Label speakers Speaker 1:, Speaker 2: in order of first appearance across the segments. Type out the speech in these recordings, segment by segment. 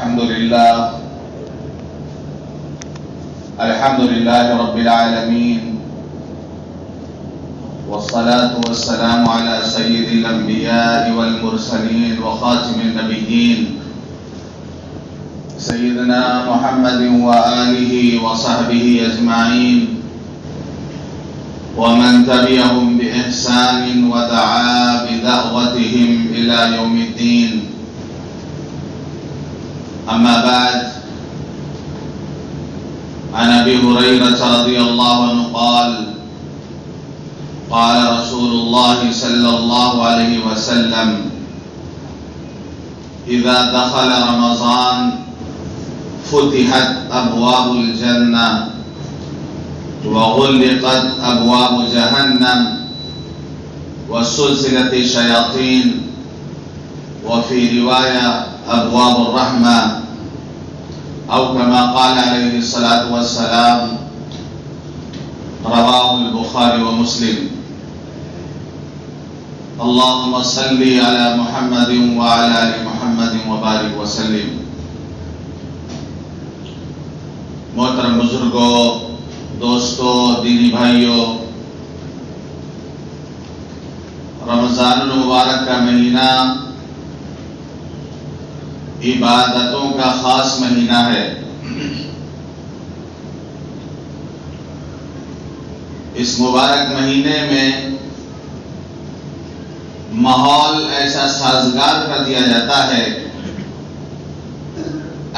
Speaker 1: الحمد لله رب العالمين والصلاة والسلام على سيد الأنبياء والمرسلين وخاتم النبيين سيدنا محمد وآله وصحبه أجمعين ومن تبعهم بإحسان ودعا بدعوتهم إلى يوم الدين. أما بعد، عن أبي هريرة رضي الله عنه قال قال رسول الله صلى الله عليه وسلم: إذا دخل رمضان فتحت أبواب الجنة وغلقت أبواب جهنم وسلسلت الشياطين وفي رواية أبواب الرحمة أو كما قال عليه الصلاة والسلام. رواه البخاري ومسلم. اللهم صل على محمد وعلى آل محمد وبارك وسلم. محترم بزرگوں، دوستوں، دینی بھائیوں، رمضان المبارک کا مہینہ عبادتوں کا خاص مہینہ ہے۔ اس مبارک مہینے میں ماحول ایسا سازگار کر دیا جاتا ہے،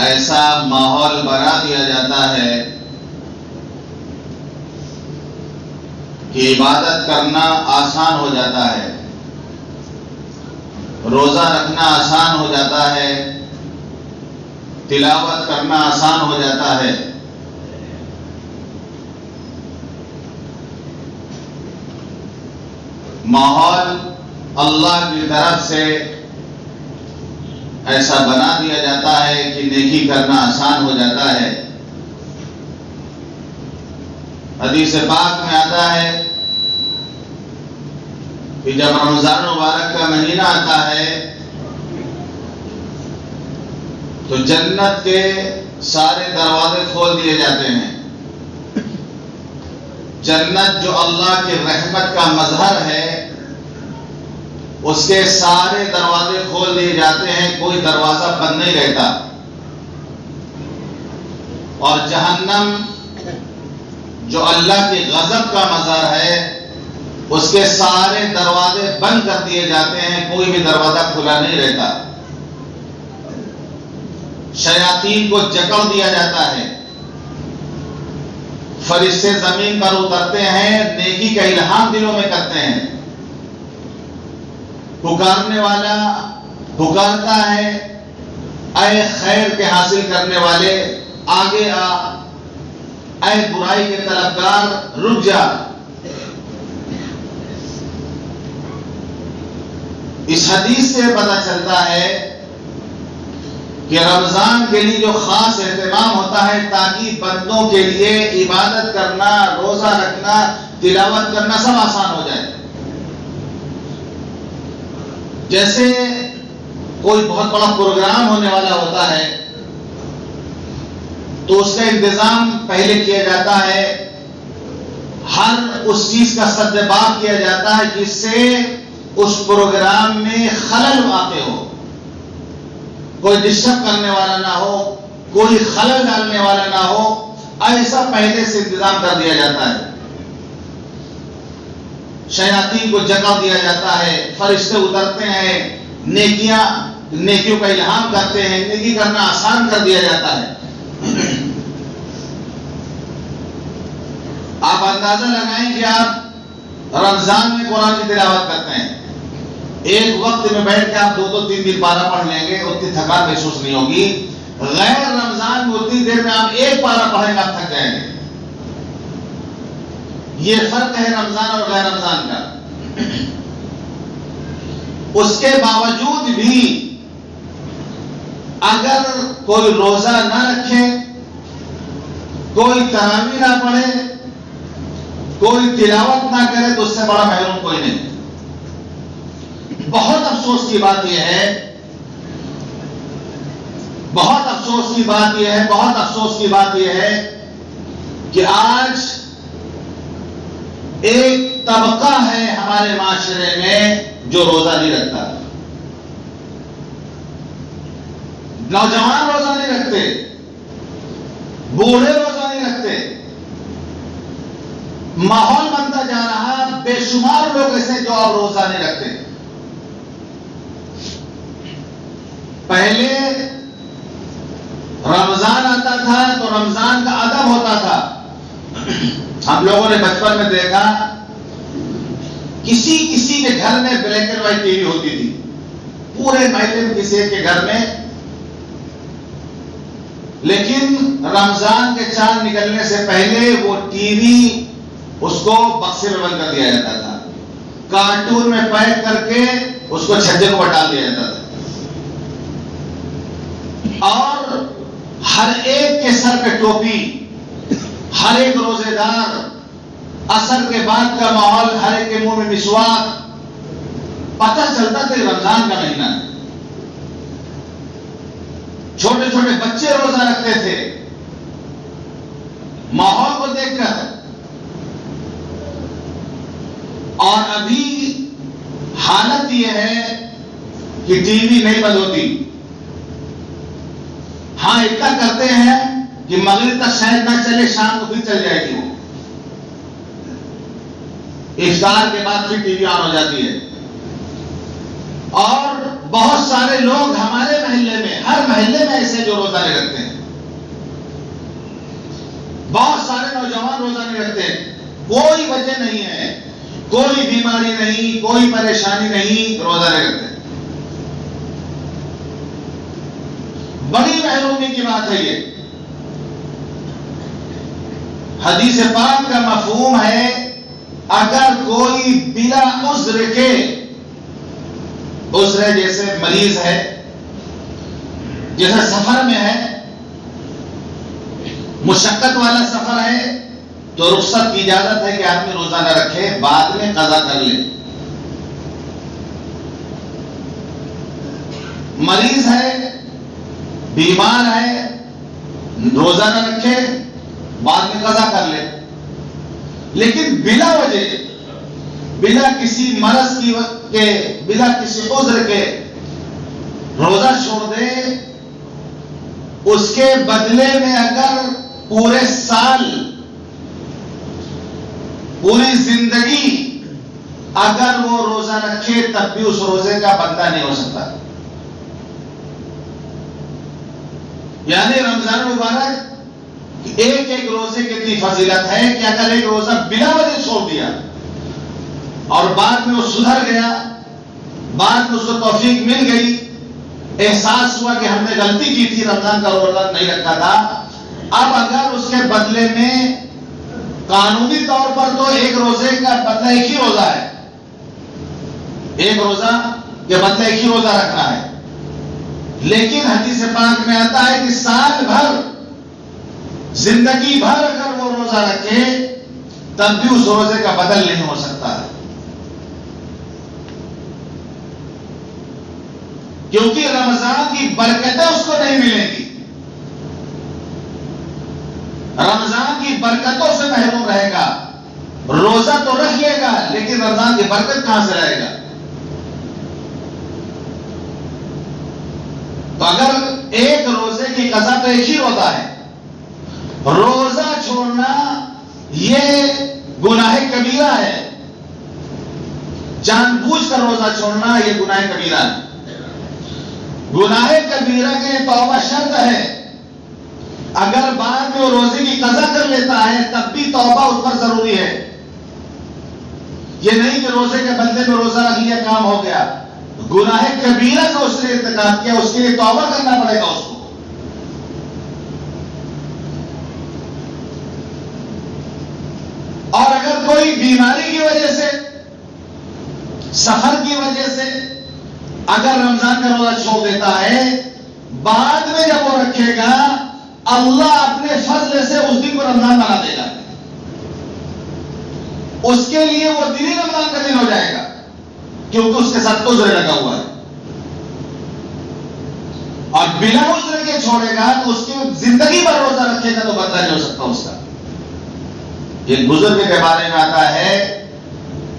Speaker 1: ایسا ماحول بنا دیا جاتا ہے کہ عبادت کرنا آسان ہو جاتا ہے، روزہ رکھنا آسان ہو جاتا ہے، تلاوت کرنا آسان ہو جاتا ہے۔ ماحول اللہ کی طرف سے ایسا بنا دیا جاتا ہے کہ نیکی کرنا آسان ہو جاتا ہے۔ حدیث پاک میں آتا ہے کہ جب رمضان مبارک کا مہینہ آتا ہے تو جنت کے سارے دروازے کھول دیے جاتے ہیں۔ جنت جو اللہ کی رحمت کا مظہر ہے، اس کے سارے دروازے کھول دیے جاتے ہیں، کوئی دروازہ بند نہیں رہتا۔ اور جہنم جو اللہ کی غضب کا مظہر ہے، اس کے سارے دروازے بند کر دیے جاتے ہیں، کوئی بھی دروازہ کھلا نہیں رہتا۔ شیاطین کو جکڑ دیا جاتا ہے، فرشتے زمین پر اترتے ہیں، نیکی کا الہام دلوں میں کرتے ہیں۔ پکارنے والا پکارتا ہے: اے خیر کے حاصل کرنے والے آگے آ، اے برائی کے طلبگار رک جا۔ اس حدیث سے پتہ چلتا ہے کہ رمضان کے لیے جو خاص اہتمام ہوتا ہے تاکہ بندوں کے لیے عبادت کرنا، روزہ رکھنا، تلاوت کرنا سب آسان ہو جائے۔ جیسے کوئی بہت بڑا پروگرام ہونے والا ہوتا ہے تو اس کا انتظام پہلے کیا جاتا ہے، ہر اس چیز کا سدباب کیا جاتا ہے جس سے اس پروگرام میں خلل واقع ہو، کوئی ڈسٹرب کرنے والا نہ ہو، کوئی خلل ڈالنے والا نہ ہو، ایسا پہلے سے انتظام کر دیا جاتا ہے۔ شیاطین کو جگہ دیا جاتا ہے، فرشتے اترتے ہیں، نیکیوں کا الہام کرتے ہیں، نیکی کرنا آسان کر دیا جاتا ہے۔ آپ اندازہ لگائیں کہ آپ رمضان میں قرآن کی تلاوت کرتے ہیں، ایک وقت میں بیٹھ کے آپ 2-3 پارہ پڑھ لیں گے، اتنی تھکان محسوس نہیں ہوگی۔ غیر رمضان میں اتنی دیر میں آپ ایک پارہ پڑھیں گے، آپ تھک جائیں گے۔ یہ فرق ہے رمضان اور غیر رمضان کا۔ اس کے باوجود بھی اگر کوئی روزہ نہ رکھے، کوئی تراویح نہ پڑھے، کوئی تلاوت نہ کرے تو اس سے بڑا محروم کوئی نہیں۔ بہت افسوس کی بات یہ ہے بہت افسوس کی بات یہ ہے، بہت افسوس کی بات یہ ہے کہ آج ایک طبقہ ہے ہمارے معاشرے میں جو روزہ نہیں رکھتا. نوجوان روزہ نہیں رکھتے، بوڑھے روزہ نہیں رکھتے. ماحول بنتا جا رہا، بے شمار لوگ ایسے جو اب روزہ نہیں رکھتے. پہلے رمضان آتا تھا تو رمضان کا ادب ہوتا تھا. ہم لوگوں نے بچپن میں دیکھا کسی کسی کے گھر میں black and white T V ہوتی تھی، پورے محلے میں کسی ایک کے گھر میں. لیکن رمضان کے چاند نکلنے سے پہلے وہ ٹی وی اس کو بکسے میں بند کر دیا جاتا تھا، کارٹون میں پیک کر کے اس کو چھجے کو ڈال دیا جاتا تھا. اور ہر ایک کے سر پہ ٹوپی، ہر ایک روزے دار، عصر کے بعد کا ماحول، ہر ایک کے منہ میں مسواک. پتہ چلتا تھا رمضان کا مہینہ. چھوٹے چھوٹے بچے روزہ رکھتے تھے. ماحول کو دیکھ کر. اور ابھی حالت یہ ہے کہ ٹی وی نہیں بند ہوتی. ہاں اتنا کرتے ہیں کہ مغرب تک شاید نہ چلے، شام کو پھر چل جائے گی. وہ افطار کے بعد پھر ٹی وی آن ہو جاتی ہے. اور بہت سارے لوگ ہمارے محلے میں، ہر محلے میں ایسے جو روزہ نہیں رکھتے ہیں. بہت سارے نوجوان روزہ نہیں رکھتے، کوئی وجہ نہیں ہے، کوئی بیماری نہیں، کوئی پریشانی نہیں، روزہ نہیں رکھتے. بڑی محرومی کی بات ہے یہ. حدیث پاک کا مفہوم ہے اگر کوئی بلا عذر کے، عذر جیسے مریض ہے، جیسے سفر میں ہے، مشقت والا سفر ہے، تو رخصت کی اجازت ہے کہ آدمی روزہ نہ رکھے، بعد میں قضا کر لے. مریض ہے، بیمار ہے، روزہ نہ رکھے، بعد میں قضا کر لے. لیکن بلا وجہ، بلا کسی مرض کے، بلا کسی عذر کے روزہ چھوڑ دے، اس کے بدلے میں اگر پورے سال، پوری زندگی اگر وہ روزہ رکھے تب بھی اس روزے کا بندہ نہیں ہو سکتا. یعنی رمضان مبارک ایک ایک روزے کی اتنی فضیلت ہے کہ اگر ایک روزہ بلا وجہ چھوڑ دیا اور بعد میں وہ سدھر گیا، بعد میں اس کو توفیق مل گئی، احساس ہوا کہ ہم نے غلطی کی تھی، رمضان کا روزہ نہیں رکھا تھا، اب اگر اس کے بدلے میں قانونی طور پر تو ایک روزے کا بدلہ ایک ہی روزہ ہے، ایک روزہ کے بدلہ ایک ہی روزہ رکھنا ہے. لیکن حدیث پاک میں آتا ہے کہ سال بھر، زندگی بھر اگر وہ روزہ رکھے تب بھی اس روزے کا بدل نہیں ہو سکتا ہے. کیونکہ رمضان کی برکتیں اس کو نہیں ملیں گی، رمضان کی برکتوں سے محروم رہے گا. روزہ تو رکھ لے گا لیکن رمضان کی برکت کہاں سے رہے گا؟ تو اگر ایک روزے کی قضا تو ایک ہی روزہ ہے، روزہ چھوڑنا یہ گناہ کبیرہ ہے. جان بوجھ کر روزہ چھوڑنا یہ گناہ کبیرہ ہے. گناہ کبیرہ کے لیے توبہ شرط ہے. اگر بعد میں وہ روزے کی قضا کر لیتا ہے تب بھی توبہ اس پر ضروری ہے. یہ نہیں کہ روزے کے بدلے میں روزہ رکھ لیا کام ہو گیا. گناہ کبیرہ کا اس نے ارتکاب کیا، اس کے لیے توبہ کرنا پڑے گا اس کو. اور اگر کوئی بیماری کی وجہ سے، سفر کی وجہ سے اگر رمضان کا روزہ چھوڑ دیتا ہے، بعد میں جب وہ رکھے گا اللہ اپنے فضل سے اس دن کو رمضان بنا دے گا. اس کے لیے وہ دن ہی رمضان کا دن ہو جائے گا کیونکہ اس کے ساتھ عذر لگا ہوا ہے. اور بلا عذر کے چھوڑے گا تو اس کی زندگی پر روزہ رکھے گا تو بدلہ نہیں ہو سکتا اس کا. ایک بزرگ کے بارے میں آتا ہے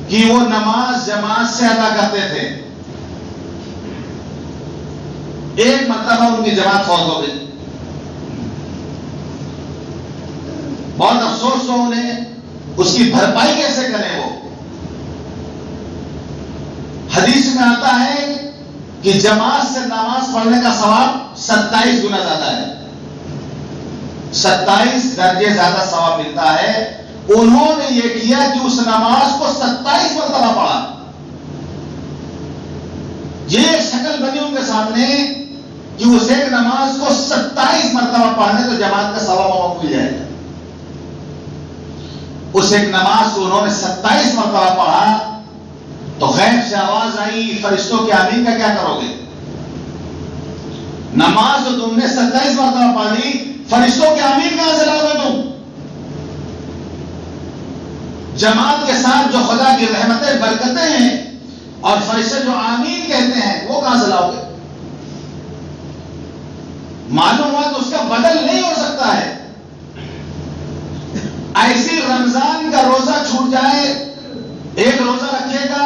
Speaker 1: کہ وہ نماز جماعت سے ادا کرتے تھے. ایک مرتبہ ان کی جماعت فوت ہو گئی. بہت افسوس ہو انہیں، اس کی بھرپائی کیسے کریں وہ. حدیث میں آتا ہے کہ جماعت سے نماز پڑھنے کا ثواب 27 گنا زیادہ ہے، 27 درجے زیادہ ثواب ملتا ہے. انہوں نے یہ کیا کہ اس نماز کو 27 مرتبہ پڑھا. یہ شکل بنی ان کے سامنے کہ اس ایک نماز کو 27 مرتبہ پڑھنے تو جماعت کا ثواب مل جائے گا. اس ایک نماز کو انہوں نے 27 مرتبہ پڑھا تو غیب سے آواز آئی، فرشتوں کے آمین کا کیا کرو گے؟ نماز جو تم نے 27 مرتبہ پڑھی، فرشتوں کے آمین کہاں سے لاؤ گے تم؟ جماعت کے ساتھ جو خدا کی رحمتیں برکتیں ہیں اور فرشتے جو آمین کہتے ہیں وہ کہاں سے لاؤ گے؟ معلوم ہوا کہ اس کا بدل نہیں ہو سکتا ہے. ایسی رمضان کا روزہ چھوٹ جائے، ایک روزہ رکھے گا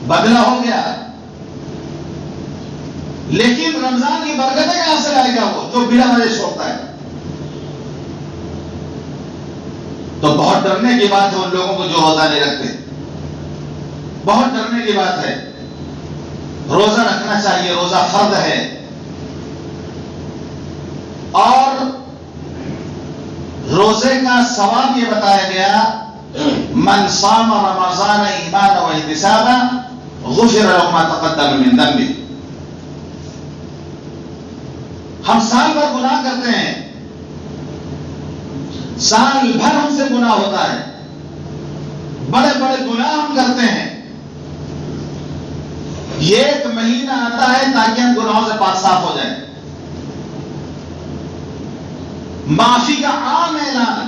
Speaker 1: بدلہ ہو گیا، لیکن رمضان کی برکتیں کہاں سے لائے گا وہ جو بلا وجہ چھوڑتا ہے؟ تو بہت ڈرنے کی بات ہے ان لوگوں کو جو روزہ نہیں رکھتے. بہت ڈرنے کی بات ہے. روزہ رکھنا چاہیے، روزہ فرض ہے. اور روزے کا ثواب یہ بتایا گیا، من صام رمضان ایمانا واحتسابا غفر له ما تقدم من ذنبه. ہم سال بھر گناہ کرتے ہیں، سال بھر ہم سے گناہ ہوتا ہے، بڑے بڑے گناہ ہم کرتے ہیں. یہ ایک مہینہ آتا ہے تاکہ ہم گناہوں سے پاک صاف ہو جائیں. معافی کا عام اعلان،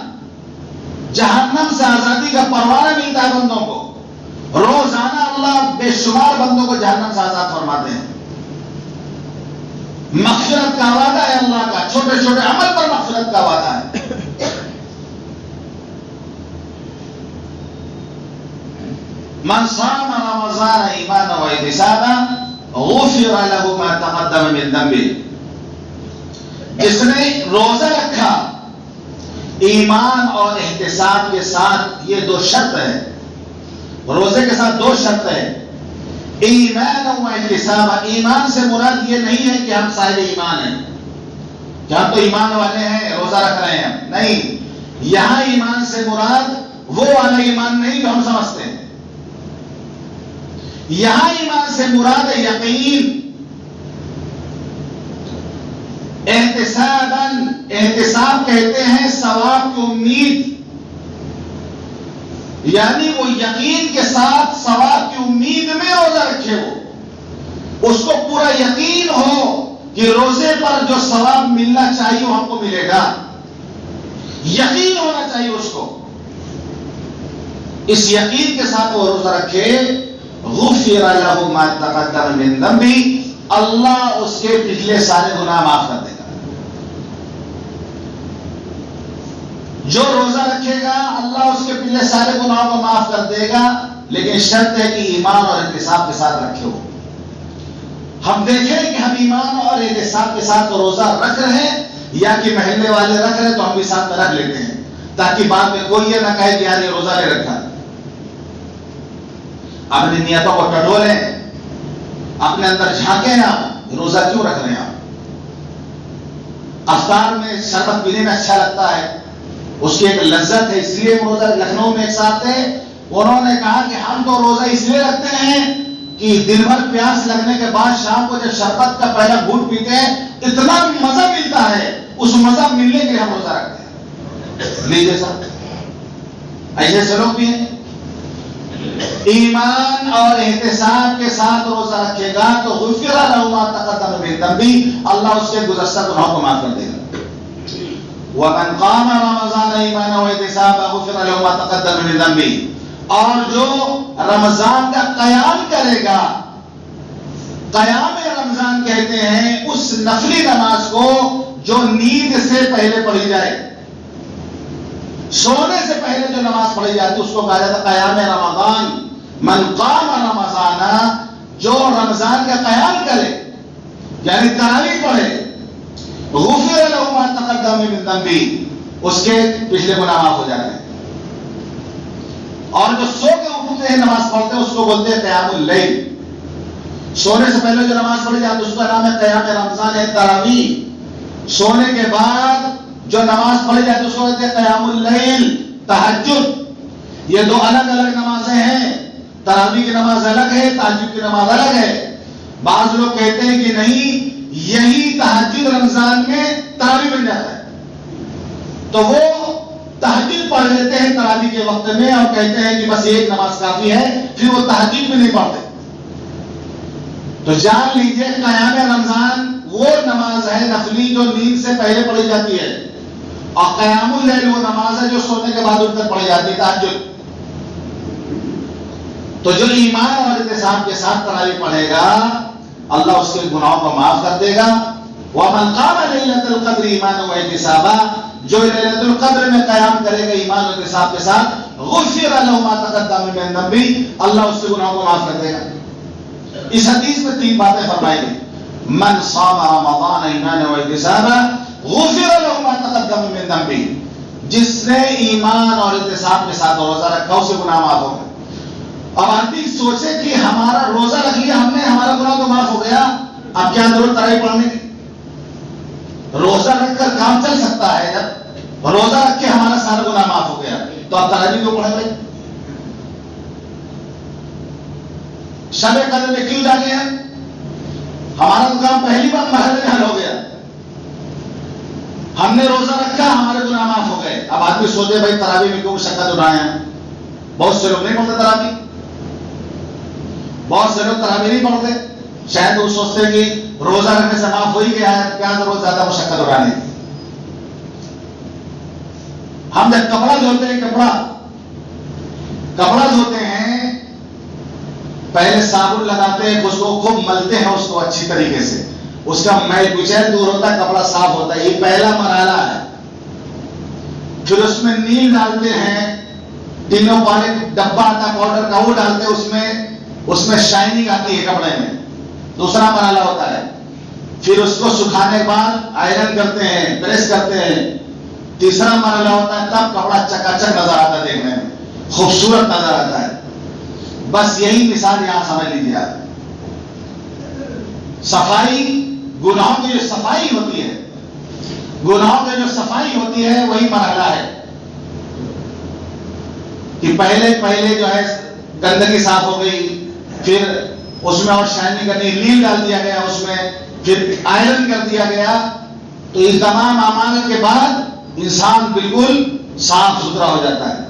Speaker 1: جہنم سے آزادی کا پروانہ ملتا ہے بندوں کو. روزانہ اللہ بے شمار بندوں کو جہنم سے آزاد فرماتے ہیں. مغفرت کا وعدہ ہے اللہ کا، چھوٹے چھوٹے عمل پر مغفرت کا وعدہ ہے. من صام رمضان ایمانا واحتسابا غفر له ما تقدم من ذنبه. جس نے روزہ رکھا ایمان اور احتساب کے ساتھ، یہ دو شرط ہے. روزے کے ساتھ دو شرط ہے، ایمان و احتساب. ایمان سے مراد یہ نہیں ہے کہ ہم صاحب ایمان ہیں، کہ ہم تو ایمان والے ہیں روزہ رکھ رہے ہیں. نہیں، یہاں ایمان سے مراد وہ والا ایمان نہیں جو ہم سمجھتے ہیں. یہاں ایمان سے مراد ہے یقین. احتساب کہتے ہیں ثواب کی امید، یعنی وہ یقین کے ساتھ ثواب کی امید میں روزہ رکھے. وہ اس کو پورا یقین ہو کہ روزے پر جو ثواب ملنا چاہیے وہ ہم کو ملے گا. یقین ہونا چاہیے اس کو. اس یقین کے ساتھ وہ روزہ رکھے. غفر له ما تقدم من ذنبه، اللہ اس کے پچھلے سارے گناہ معاف کر دے گا. جو روزہ رکھے گا اللہ اس کے پچھلے سارے گناہوں کو معاف کر دے گا، لیکن شرط ہے کہ ایمان اور احتساب کے ساتھ رکھے ہو. ہم دیکھیں کہ ہم ایمان اور احتساب کے ساتھ روزہ رکھ رہے ہیں یا کہ محلے والے رکھ رہے تو ہم بھی ساتھ میں رکھ لیتے ہیں، تاکہ بعد میں کوئی یہ نہ کہے کہ یار یہ روزہ نہیں رکھا. اپنی نیتوں کو ٹٹولیں، اپنے اندر جھانکیں. آپ روزہ کیوں رکھ رہے ہیں؟ آپ افطار میں شربت پینے میں اچھا لگتا ہے، اس کی ایک لذت ہے، اس لیے روزہ. لکھنؤ میں ایک صاحب تھے، انہوں نے کہا کہ ہم تو روزہ اس لیے رکھتے ہیں کہ دن بھر پیاس لگنے کے بعد شام کو جب شربت کا پہلا گھونٹ پیتے ہیں اتنا مزہ ملتا ہے، اس مزہ ملنے کے لیے ہم روزہ رکھتے ہیں. لیجیے صاحب، ایسے لوگ بھی ہیں. ایمان اور احتساب کے ساتھ روزہ رکھے گا تو غفر له ما تقدم من ذنبه، اللہ اس کے گزشتہ گناہوں کو معاف کر دے گا. ومن قام رمضان ایمانا واحتسابا غفر له ما تقدم من ذنبه، اور جو رمضان کا قیام کرے گا قیام رمضان کہتے ہیں اس نفلی نماز کو جو نیند سے پہلے پڑھی جائے، سونے سے پہلے جو نماز پڑھی جاتی اس کو کہا جاتا ہے قیام رمضان۔ من قام رمضان، جو رمضان کا قیام کرے یعنی تراویح پڑھے، غفر له ما تقدم من ذنبه، اس کے پچھلے گناہ معاف ہو جاتے ہیں۔ اور جو سو کے اٹھتے ہیں نماز پڑھتے ہیں اس کو بولتے ہیں قیام اللیل۔ سونے سے پہلے جو نماز پڑھی جاتی ہے اس کا نام ہے قیام رمضان ہے، تراویح۔ سونے کے بعد جو نماز پڑھی جاتی ہے اس کو کہتے ہیں قیام اللیل، تہجد۔ یہ دو الگ الگ نمازیں ہیں، تراویح کی نماز الگ ہے، تہجد کی نماز الگ ہے۔ بعض لوگ کہتے ہیں کہ نہیں، یہی تہجد رمضان میں تراویح بن جاتا ہے، تو وہ تہجد پڑھ لیتے ہیں تراویح کے وقت میں اور کہتے ہیں کہ بس ایک نماز کافی ہے، پھر وہ تہجد بھی نہیں پڑھتے۔ تو جان لیجئے قیام رمضان وہ نماز ہے نفلی جو نیند سے پہلے پڑھی جاتی ہے، اور قیام اللیل وہ نماز ہے جو سونے کے بعد اٹھ کر پڑھی جاتی ہے، تہجد۔ تو جو ایمان اور احتساب کے ساتھ تراویح پڑھے گا اللہ اس کے گناہوں کو معاف کر دے گا۔ وَمَنْ قَامَ لَيْلَةَ الْقَدْرِ ایمانا وَاحْتِسابًا، جو ليلۃ القدر میں قیام کرے گا ایمان اور احتساب کے ساتھ، غفر له ما تقدم من ذنبه، اللہ اس کے گناہوں کو معاف کر دے گا۔ اس حدیث میں تین باتیں فرمائی گئی، من صام رمضان ایمانا واحتسابا غفر له ما تقدم من ذنبه، جس نے ایمان اور احتساب کے ساتھ روزہ رکھا اسے گناہ معاف ہو گئے۔ اب آدمی سوچے کہ ہمارا روزہ رکھ لیا ہم نے، ہمارا گناہ تو معاف ہو گیا، اب کیا ضرورت تراویح پڑھنے کی؟ روزہ رکھ کر کام چل سکتا ہے، جب روزہ رکھ کے ہمارا سارا گناہ معاف ہو گیا تو اب تراویح کیوں پڑھیں بھائی؟ شب قدر میں کیوں جانے ہیں؟ ہمارا تو کام پہلی بار محل میں حل ہو گیا، ہم نے روزہ رکھا ہمارے گناہ معاف ہو گئے۔ اب آدمی سوچے بھائی تراویح میں کیوں مشقت اٹھائے ہیں؟ بہت سے لوگ نہیں پڑھتے تراویح، بہت سے لوگ تراویح نہیں پڑھتے، شاید وہ سوچتے کہ روزہ رکھنے سے معاف ہو ہی گیا ہے، کیا ضرورت زیادہ مشقت اٹھانے کی۔ ہم جب کپڑا دھوتے ہیں، کپڑا دھوتے ہیں، پہلے صابن لگاتے ہیں، اس کو خوب ملتے ہیں اس کو اچھی طریقے سے، اس کا میل کچیل دور ہوتا ہے، کپڑا صاف ہوتا ہے، یہ پہلا مرحلہ ہے۔ پھر اس میں نیل ڈالتے ہیں، تینوں والے ڈبہ آتا ہے پاؤڈر کا، وہ ڈالتے ہیں، اس میں شائننگ آتی ہے کپڑے میں، دوسرا مرحلہ ہوتا ہے۔ پھر اس کو سکھانے کے بعد آئرن کرتے ہیں، پریس کرتے ہیں، تیسرا مرحلہ ہوتا ہے، تب کپڑا چکاچک نظر آتا ہے، دیکھنے میں خوبصورت نظر آتا ہے۔ بس یہی مثال یہاں سمجھ لیجیے آپ، صفائی، گناہوں کی جو صفائی ہوتی ہے، گناہوں کی جو صفائی ہوتی ہے وہی مرحلہ ہے کہ پہلے جو ہے گندگی صاف ہو گئی، پھر اس میں اور شائننگ کرنی، نیل ڈال دیا گیا اس میں، پھر آئرن کر دیا گیا، تو اس تمام اعمال کے بعد انسان بالکل صاف ستھرا ہو جاتا ہے،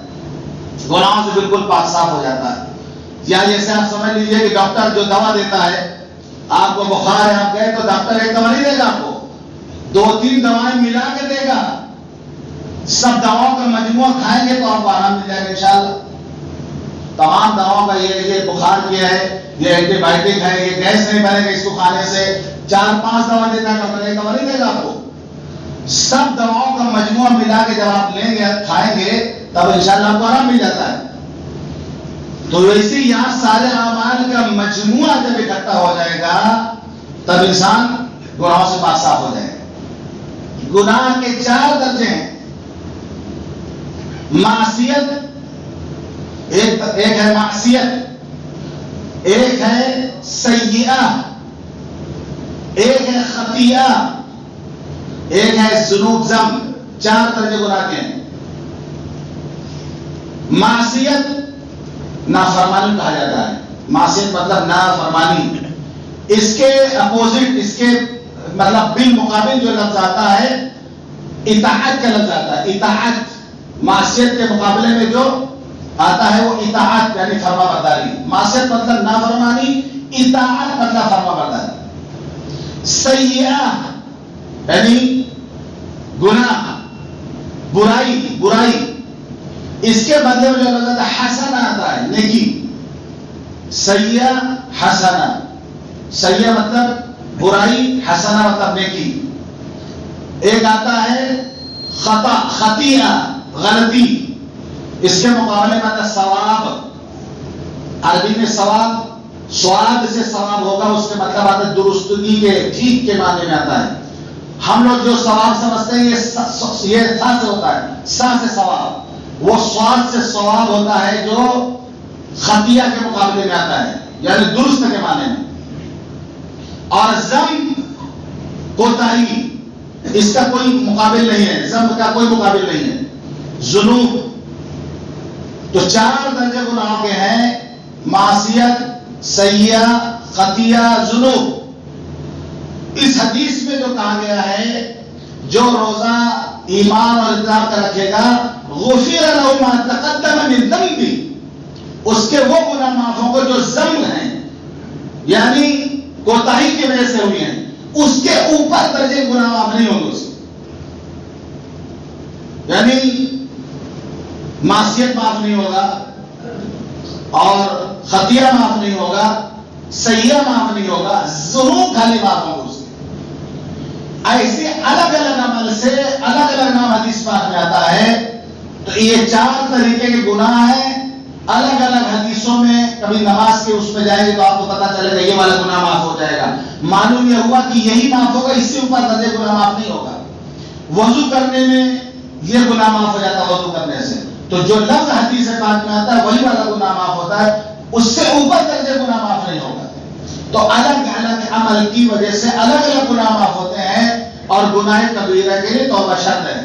Speaker 1: گناہوں سے بالکل پاک صاف ہو جاتا ہے۔ یا جیسے آپ سمجھ لیجئے کہ ڈاکٹر جو دوا دیتا ہے، آپ کو بخار ہے، آپ گئے تو ڈاکٹر ایک دوا نہیں دے گا، آپ کو 2-3 دوائیں ملا کے دے گا، سب دواؤں کا مجموعہ کھائیں گے تو آپ کو آرام مل جائے گا انشاءاللہ۔ تمام دواؤں کا یہ بخار کیا ہے، یہ اینٹی بائیوٹک ہے، یہ گیس نہیں بنے گا اس کو کھانے سے، 4-5 دوا دیتا ہے ڈاکٹر، ایک دوا نہیں دے گا آپ کو، سب دواؤں کا مجموعہ ملا کے جب آپ لیں گے کھائیں گے تب انشاءاللہ آپ کو آرام مل جاتا ہے۔ تو ویسے یہاں سارے اعمال کا مجموعہ جب اکٹھا ہو جائے گا تب انسان گناہوں سے پاک صاف ہو جائے گا۔ گناہ کے 4 درجے ہیں، معصیت، ایک ہے معصیت، ایک ہے سیئہ، ایک ہے خطیئہ، ایک ہے ذنوب ذنب، 4 درجے گناہ کے ہیں۔ معصیت نافرمانی کہا جاتا ہے، معصیت مطلب نافرمانی، اس کے اپوزٹ، اس کے مطلب بالمقابل جو لفظ آتا ہے اطاعت کا لفظ آتا ہے، اطاعت، معصیت کے مقابلے میں جو آتا ہے وہ اطاعت یعنی فرما برداری، معصیت مطلب نافرمانی، اطاعت مطلب فرما برداری۔ سیئہ یعنی گناہ، برائی، اس کے بدلے میں جو لفظ آتا ہے حسنہ آتا ہے، نیکی، سیئہ حسنہ، سیئہ مطلب برائی، حسنہ مطلب نیکی. ایک آتا ہے خطا، خطیہ غلطی، اس کے مقابلے میں آتا ہے ثواب. عربی میں ثواب سواد سے ثواب ہوگا، اس کے مطلب آتا ہے درستگی کے، ٹھیک کے معنی میں آتا ہے. ہم لوگ جو ثواب سمجھتے ہیں یہ سا سے ہوتا ہے، سا سے ثواب، وہ سواد سے ثواب ہوتا ہے جو خطیہ کے مقابلے میں آتا ہے، یعنی درست کے معنی میں. اور ذم کوتاہی، اس کا کوئی مقابل نہیں ہے، ذم کا کوئی مقابل نہیں ہے. ذنوب تو 4 درجے گناہوں کے ہیں: معصیت، سیئہ، خطیہ، ذنوب. اس حدیث میں جو کہا گیا ہے جو روزہ ایمان اور اطاعت کا رکھے گا غفر لہ ما تقدم من ذنبہ، اس کے وہ گناہ معاف ہوں گے جو ذنب ہیں، یعنی کوتاہی کی وجہ سے ہوئی ہیں. اس کے اوپر درجے گناہ معاف نہیں ہوں گے اسے، یعنی معصیت معاف نہیں ہوگا اور خطیہ معاف نہیں ہوگا، سیئہ معاف نہیں ہوگا، ذنوب خالی معاف ہوں گے اس کے. ایسے الگ الگ عمل سے الگ الگ نام حدیث پاک میں آتا ہے. تو یہ 4 طریقے کے گناہ ہیں، الگ الگ حدیثوں میں. کبھی نماز کے اس میں جائیں گے تو آپ کو پتا چلے گا یہ والا گناہ معاف ہو جائے گا. معلوم یہ ہوا کہ یہی معاف ہوگا، اس سے اوپر درجے گناہ معاف نہیں ہوگا. وضو کرنے میں یہ گناہ معاف ہو جاتا ہے وضو کرنے سے، تو جو لفظ حدیث پاک میں آتا ہے وہی والا گناہ معاف ہوتا ہے، اس سے اوپر درجے گناہ معاف نہیں ہوگا. تو الگ الگ عمل کی وجہ سے الگ الگ گناہ معاف ہوتے ہیں، اور گناہ کبیرہ کے لیے توبہ شرط ہے.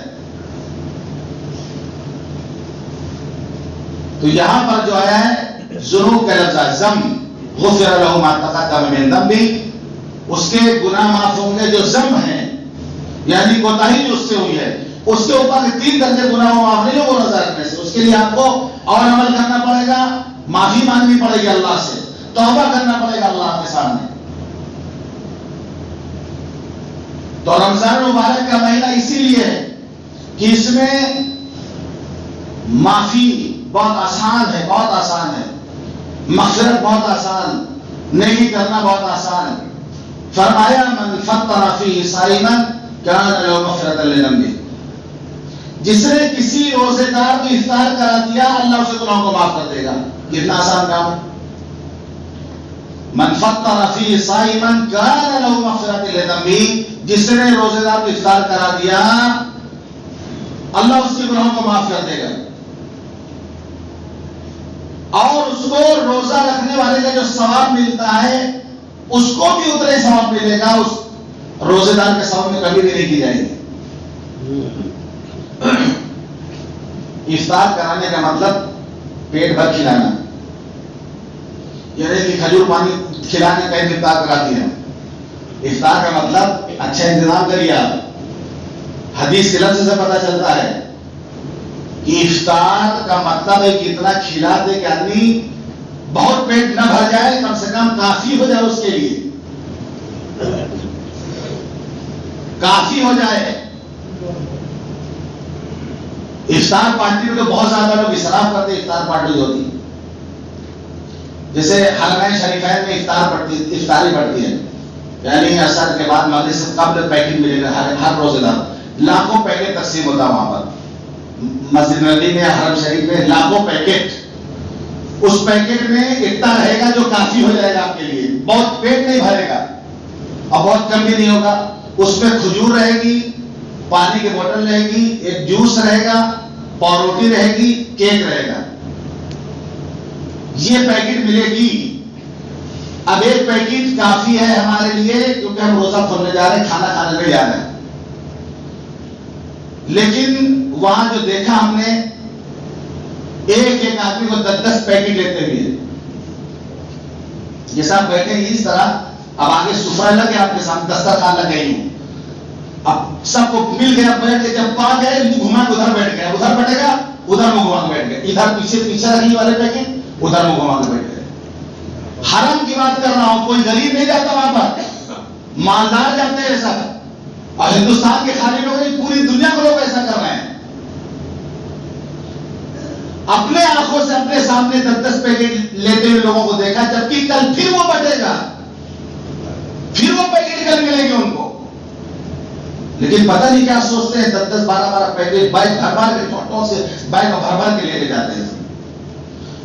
Speaker 1: تو یہاں پر جو آیا ہے ذنوب کا لفظ ذم، غفر لہ ما تقدم من ذنبہ، اس کے گناہ معاف ہوں گے جو ذنب ہیں، یعنی کوتاہی جو اس سے ہوئی ہے. اس کے اوپر 3 درجے گناہ معاف نہیں ہو روزہ رکھنے سے. اس کے لیے آپ کو اور عمل کرنا پڑے گا، معافی مانگنی پڑے گی اللہ سے، توبہ کرنا پڑے گا اللہ کے سامنے. تو رمضان مبارک کا مہینہ اسی لیے ہے کہ اس میں معافی بہت آسان ہے، بہت آسان ہے، مغفرت بہت آسان، نیکی کرنا بہت آسان ہے. فرمایا من فطر فیہ صائما کان لہ مغفرۃ لذنبہ، جس نے کسی روزے دار کو افطار کرا دیا اللہ اسے گناہوں کو معاف کر دے گا. کتنا آسان کام ہے. من فطر فیہ صائما کان لہ مغفرۃ لذنبہ، جس نے روزے دار کو افطار کرا دیا اللہ اس کے گناہوں کو معاف کر دے گا. اور اس کو روزہ رکھنے والے کا جو ثواب ملتا ہے اس کو بھی اتنے ثواب ملے گا، اس روزے دار کے ثواب میں کمی بھی نہیں کی جائے گی. افطار کرانے کا مطلب پیٹ بھر کھلانا، یعنی کہ کھجور پانی کھلانے کا افطار کراتی ہے. افطار کا مطلب اچھا انتظام کریے. آپ حدیث کے لفظ سے پتہ چلتا ہے کہ افطار کا مطلب ہے کہ اتنا کھلا دے کہ آدمی بہت پیٹ نہ بھر جائے، کم سے کم کافی ہو جائے، اس کے لیے کافی ہو جائے. افطار پارٹی میں تو بہت زیادہ لوگ اسراف کرتے. افطار پارٹی ہوتی جیسے حرمین شریفین میں افطاری پڑتی ہے، یعنی عصر کے بعد مغرب سے قبل پیکٹ ملے گا ہر روزے دار. لاکھوں پیکٹ تقسیم ہوتا ہے وہاں پر. مسجد نبی میں، حرم شریف میں لاکھوں پیکٹ. اس پیکٹ میں اتنا رہے گا جو کافی ہو جائے گا آپ کے لیے، بہت پیٹ نہیں بھرے گا اور بہت کم بھی نہیں ہوگا. اس میں کھجور رہے گی، پانی کی بوتل رہے گی، ایک جوس رہے گا، پاؤروٹی رہے گی، کیک رہے گا. یہ پیکٹ ملے گی. اب ایک پیکٹ کافی ہے ہمارے لیے کیونکہ ہم روزہ کھولنے جا رہے ہیں، کھانا کھانے میں جا رہے ہیں. لیکن وہاں جو دیکھا ہم نے ایک ایک آدمی کو 10 پیکٹ لیتے ہوئے. جیسا آپ بیٹھے ہیں اس طرح، اب آگے سفرہ لگے آپ کے سامنے، دسترخوان لگے ہی، اب سب کو مل گیا بیٹھ کے. جب پا گئے گھما کے ادھر بیٹھ گیا، ادھر بیٹھے گا ادھر منہ گھما کے بیٹھ گئے، ادھر پیچھے رکھنے والے پیکٹ ادھر منہ گھما کے بیٹھ گئے. حرم کی بات کر رہا ہوں، کوئی غریب نہیں جاتا وہاں پر، مالدار جاتے ہیں ایسا. اور ہندوستان کے خالی لوگ نہیں، پوری دنیا کے لوگ ایسا کر رہے ہیں. اپنے آنکھوں سے اپنے سامنے 10 پیکٹ لیتے ہوئے لوگوں کو دیکھا، جبکہ کل پھر وہ بٹے گا. پھر وہ پیکٹ کل ملیں گے ان کو. لیکن پتہ نہیں کیا سوچتے ہیں, 10-10 12-12 پیکٹ بیگ بھر کے چھوٹوں سے بیگ بھر کے لے کے جاتے ہیں.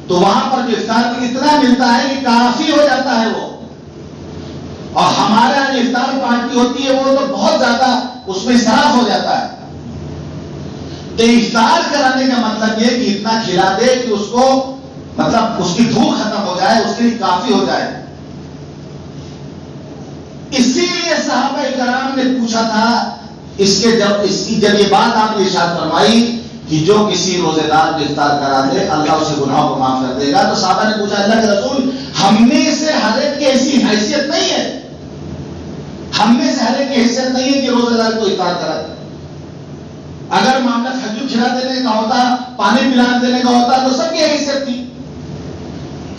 Speaker 1: تو وہاں پر جو افطار میں اتنا ملتا ہے کہ کافی ہو جاتا ہے وہ. اور ہمارے یہاں جو افطار پارٹی ہوتی ہے وہ تو بہت زیادہ اس میں اسراف ہو جاتا ہے. تو افطار کرانے کا مطلب یہ کہ اتنا کھلا دے کہ اس کو مطلب اس کی بھوک ختم ہو جائے, اس کے لیے کافی ہو جائے. اسی لیے صحابہ کرام نے پوچھا تھا, اس کی جب یہ بات آپ نے ارشاد فرمائی کہ جو کسی روزے دار کو افطار کرا دے اللہ اس کے گناہوں کو معاف کر دے گا, تو صحابہ نے پوچھا اللہ کے رسول ہم میں سے ہر ایک کی ایسی حیثیت نہیں ہے, ہم میں سے ہر ایک کی حیثیت نہیں ہے کہ روزے دار کو افطار کرا دے. اگر معاملہ کھجور کھلا دینے کا ہوتا, پانی پلا دینے کا ہوتا تو سب کی حیثیت تھی.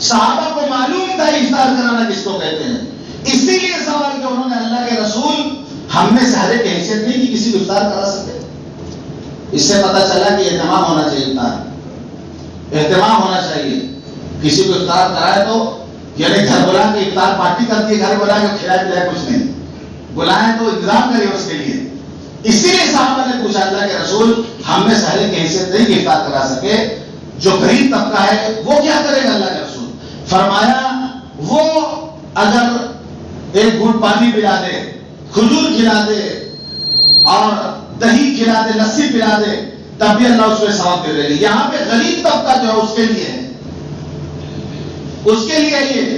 Speaker 1: صحابہ کو معلوم تھا افطار کرانا کس کو کہتے ہیں, اسی لیے سوال کیا انہوں نے اللہ کے رسول ہم میں سے ہر ایک حیثیت نہیں کہ کسی کو افطار کرا سکے. اس سے پتہ چلا کہ اہتمام ہونا چاہیے, اہتمام ہونا چاہیے. کسی کو افطار کرائے تو یعنی گھر بلا کے افطار پارٹی کرتی ہے, گھر بلا کے کھلائے پلائے کچھ نہیں, بلائیں تو انتظام کرے اس کے لیے. اسی لیے صحابہ نے پوچھا اللہ کے رسول ہم میں سے ہر ایک کی حیثیت نہیں کہ افطار کرا سکے, جو غریب طبقہ ہے وہ کیا کرے گا. اللہ کے رسول فرمایا وہ اگر ایک گھونٹ پانی پلا دے, کھجور کھلا دے اور دہی کھلا دے, لسی پلا دے, تب بھی اللہ اس کو ثواب دے دے گا. یہاں پہ غریب طبقہ جو ہے اس کے لیے ہے, اس کے لیے یہ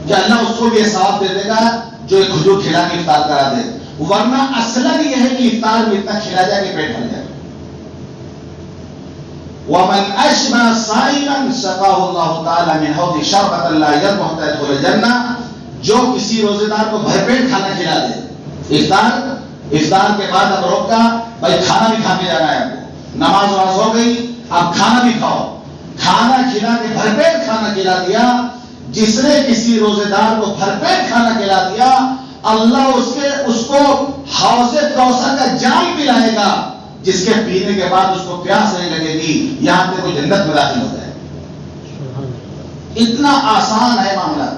Speaker 1: کہ اللہ اس کو بھی ثواب دے دے گا جو ایک کھجور کھلا کے افطار کرا دے. ورنہ اصلاً یہ ہے کہ افطار میں اتنا کھلا جائے کہ پیٹ بھر جائے. وَمَنْ أَشْبَعَ صَائِمًا سَقَاهُ اللَّهُ تَعَالَى مِنْ حَوْضِ شَرْبَةً لَا يَطْمَعُ حَتَّى يَدْخُلَ الْجَنَّةَ. جو کسی روزے دار کو بھر پیٹ کھانا کھلا دے, افطار کے بعد اب روکا بھائی کھانا بھی کھا کے جانا ہے آپ کو, نماز وماز ہو گئی اب کھانا بھی کھاؤ, کھانا کھلا کے بھر پیٹ کھانا کھلا دیا. جس نے کسی روزے دار کو بھر پیٹ کھانا کھلا دیا اللہ اس کو حوض کوثر کا جام پلائے گا, جس کے پینے کے بعد اس کو پیاس نہیں لگے گی, یہاں پہ کوئی جنت میں داخل ہو جائے. اتنا آسان ہے معاملہ.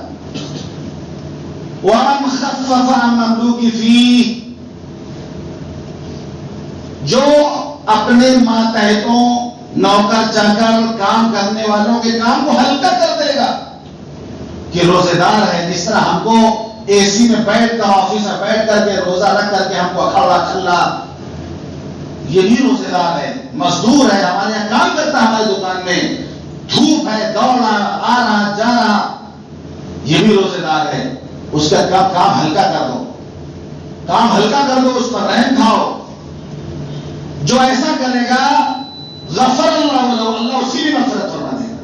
Speaker 1: وَمَنْ خَفَّفَ عَنْ مَمْلُوكِ فِيهِ, جو اپنے ماتحتوں نوکر چاکر کام کرنے والوں کے کام کو ہلکا کر دے گا. کہ روزے دار ہے, جس طرح ہم کو اے سی میں بیٹھ کر آفس میں بیٹھ کر کے روزہ رکھ کر کے ہم کو کھڑا کھلا, یہ بھی روزے دار ہے, مزدور ہے, ہمارے یہاں کام کرتا ہے ہماری دکان میں, دھوپ ہے, دوڑا آ رہا جا رہا, یہ بھی روزے دار ہے. اس کا کام ہلکا کر دو, کام ہلکا کر دو, اس پر رحم کھاؤ. جو ایسا کرے گا غفر اللہ له, اللہ اسی بھی مغفرت فرما دے گا.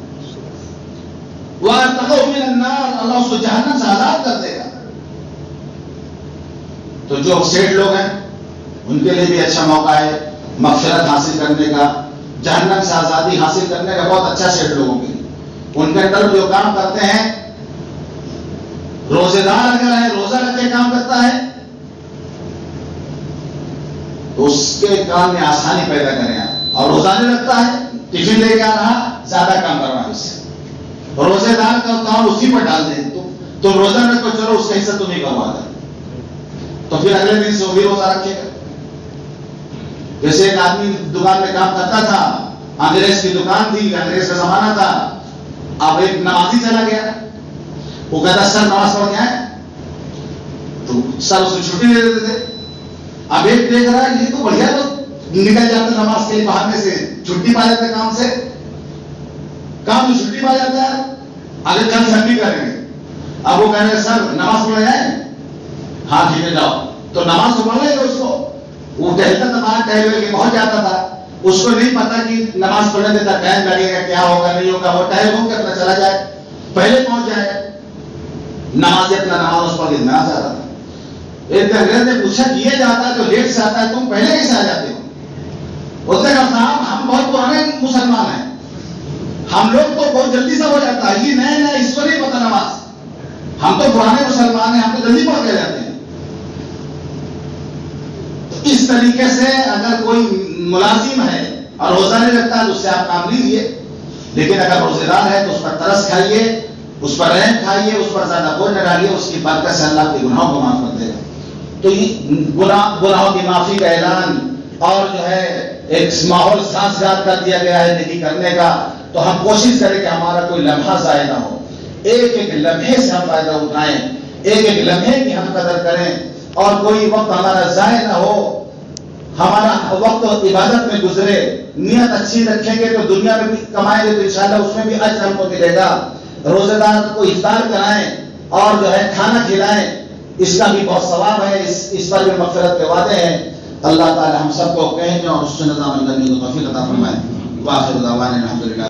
Speaker 1: وَأَتَقَوْا مِنَ النَّارِ, اللہ اس کو جہنم سے آزاد کر دے گا. تو جو سیٹ لوگ ہیں ان کے لیے بھی اچھا موقع ہے مغفرت حاصل کرنے کا, جہنم سے آزادی حاصل کرنے کا. بہت اچھا سیٹ لوگوں کے لیے. ان کے اندر جو کام کرتے ہیں, روزے دار اگر ہے, روزہ رکھ کے کام کرتا ہے تو اس کے کام میں آسانی پیدا کریں آپ. اور روزہ نہیں رکھتا ہے, ٹفن لے کے آ رہا, زیادہ کام کرنا اس سے. روزے دار کا کام اسی پر ڈال دیں, تو روزہ رکھو, چلو اس کا حصہ تو نہیں کروا دیں, تو پھر اگلے دن سے وہ بھی روزہ رکھے گا. جیسے ایک آدمی دکان میں کام کرتا تھا, انگریز کی دکان تھی, انگریز کا زمانہ تھا, اب ایک نمازی چلا گیا, وہ کہتا سر نماز پڑھ کے آئے, تو سر اس کو چھٹی دے دیتے تھے. اب ایک دیکھ رہا ہے یہ تو بڑھیا, تو نکل جاتا نماز کے لیے بہانے سے, چھٹی پا جاتے کام سے, کام تو چھٹی پا جاتا ہے, اگر کل چھٹی کریں گے. اب وہ کہہ رہے سر نماز پڑھ جائیں, ہاں ٹھیک ہے جاؤ, تو نماز تو پڑھ لے گا. اس کو وہ ٹہلتا تھا, باہر ٹہل کے پہنچ جاتا تھا, اس کو نہیں پتا کہ نماز پڑھنے دیتا ٹائم لگے گا, کیا ہوگا نہیں ہوگا, وہ ٹہل ہو کے اپنا چلا جائے, پہلے پہنچ جائے. نماز اپنا نماز اس پر گرنا چاہتا تھا. ایک انگریز نے پوچھا یہ جاتا ہے تو لیٹ سے آتا ہے, تم پہلے کیسے آ جاتے ہو؟ اس نے کہا صاحب ہم بہت پرانے مسلمان ہیں, ہم لوگ تو بہت جلدی سے ہو جاتا ہے, یہ نئے نئے اس کو نہیں پتا نماز, ہم تو پرانے مسلمان ہیں, ہم تو جلدی پڑھ کے جاتے ہیں. تو اس طریقے سے اگر کوئی ملازم ہے اور روزہ نہیں رکھتا ہے تو اس سے آپ کام لیجیے, لیکن اگر روزے دار ہے تو اس پر ترس کھائیے, اس پر رحم کھائیے، اس پر زیادہ بوجھ نہ ڈالیے، اس کی برکت سے اللہ کے گناہوں کو معاف کر دے گا۔ تو یہ گناہوں کی معافی کا اعلان اور جو ہے ایک ماحول سازگار کر دیا گیا ہے نیکی کرنے کا، تو ہم کوشش کریں کہ ہمارا کوئی لمحہ ضائع نہ ہو، ایک ایک لمحے سے ہم فائدہ اٹھائیں، ایک ایک لمحے کی ہم قدر کریں، اور کوئی وقت ہمارا ضائع نہ ہو، ہمارا وقت عبادت میں گزرے، نیت اچھی رکھیں گے تو دنیا میں بھی کمائیں گے تو انشاءاللہ اس میں بھی اجر ہم کو ملے گا۔ روزے دار کو افطار کرائیں اور جو ہے کھانا کھلائیں، اس کا بھی بہت ثواب ہے، اس پر بھی مغفرت کے وعدے ہیں۔ اللہ تعالی ہم سب کو کہنے اور اس سے نظام کرنے کو توفیق عطا فرمائے۔ وآخر دعوانا الحمدللہ۔